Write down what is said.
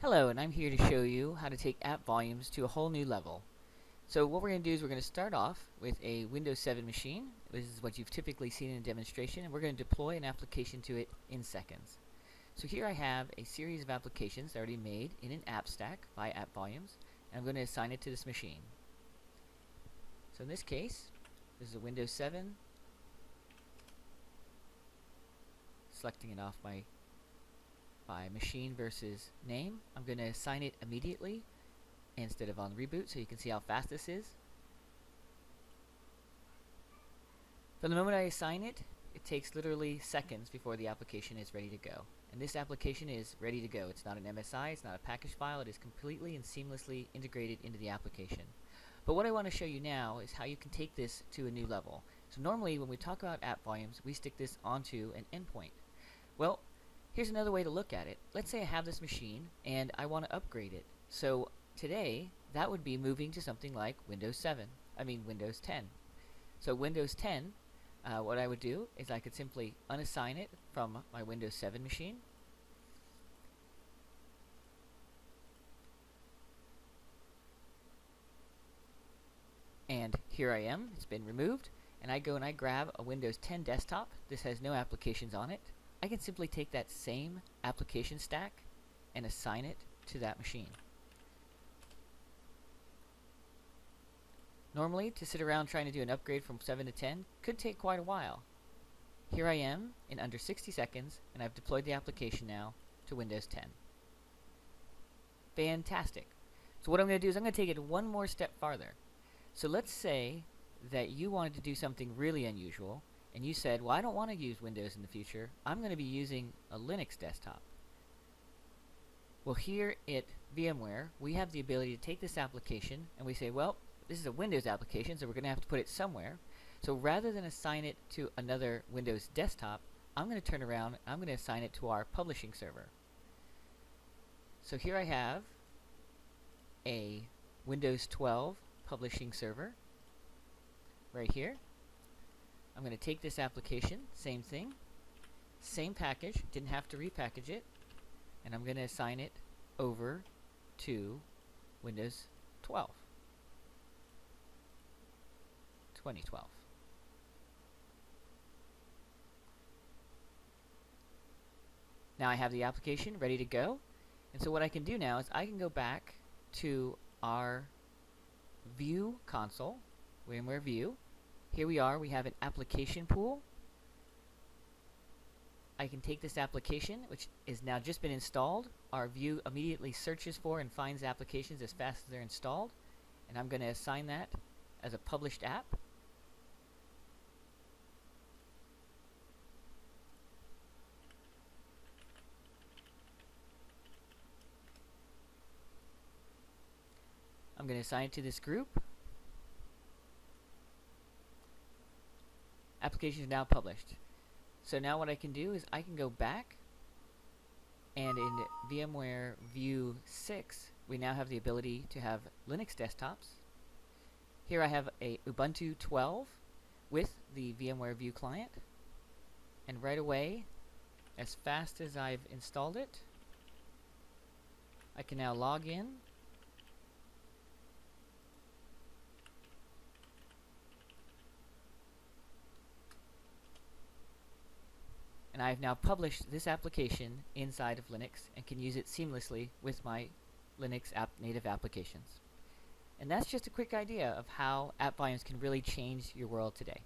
Hello, and I'm here to show you how to take AppVolumes to a whole new level. So what we're going to do is we're going to start off with a Windows 7 machine. This is what you've typically seen in a demonstration, and we're going to deploy an application to it in seconds. So here I have a series of applications already made in an app stack by AppVolumes, and I'm going to assign it to this machine. So in this case, this is a Windows 7. Selecting it off by machine versus name. I'm going to assign it immediately instead of on reboot, so you can see how fast this is. From the moment I assign it, it takes literally seconds before the application is ready to go. And this application is ready to go. It's not an MSI, it's not a package file, it is completely and seamlessly integrated into the application. But what I want to show you now is how you can take this to a new level. So normally when we talk about AppVolumes, we stick this onto an endpoint. Well, here's another way to look at it. Let's say I have this machine and I want to upgrade it. So today, that would be moving to something like Windows 10. So Windows 10, what I would do is I could simply unassign it from my Windows 7 machine. And here I am, it's been removed, and I go and I grab a Windows 10 desktop. This has no applications on it. I can simply take that same application stack and assign it to that machine. Normally, to sit around trying to do an upgrade from 7 to 10 could take quite a while. Here I am in under 60 seconds, and I've deployed the application now to Windows 10. Fantastic. So what I'm going to do is I'm going to take it one more step farther. So let's say that you wanted to do something really unusual, and you said, well, I don't want to use Windows in the future. I'm going to be using a Linux desktop. Well, here at VMware, we have the ability to take this application, and we say, well, this is a Windows application, so we're going to have to put it somewhere. So rather than assign it to another Windows desktop, I'm going to turn around and I'm going to assign it to our publishing server. So here I have a Windows 12 publishing server right here. I'm going to take this application, same thing, same package, didn't have to repackage it, and I'm going to assign it over to Windows 12. 2012. Now I have the application ready to go, and so what I can do now is I can go back to our View console, VMware View. Here we are, we have an application pool. I can take this application, which is now just been installed. Our View immediately searches for and finds applications as fast as they're installed, and I'm going to assign that as a published app. I'm going to assign it to this group. Application is now published. So now what I can do is I can go back, and in VMware View 6 we now have the ability to have Linux desktops. Here I have a Ubuntu 12 with the VMware View client, and right away, as fast as I've installed it, I can now log in. And I've now published this application inside of Linux and can use it seamlessly with my Linux native applications. And that's just a quick idea of how AppVolumes can really change your world today.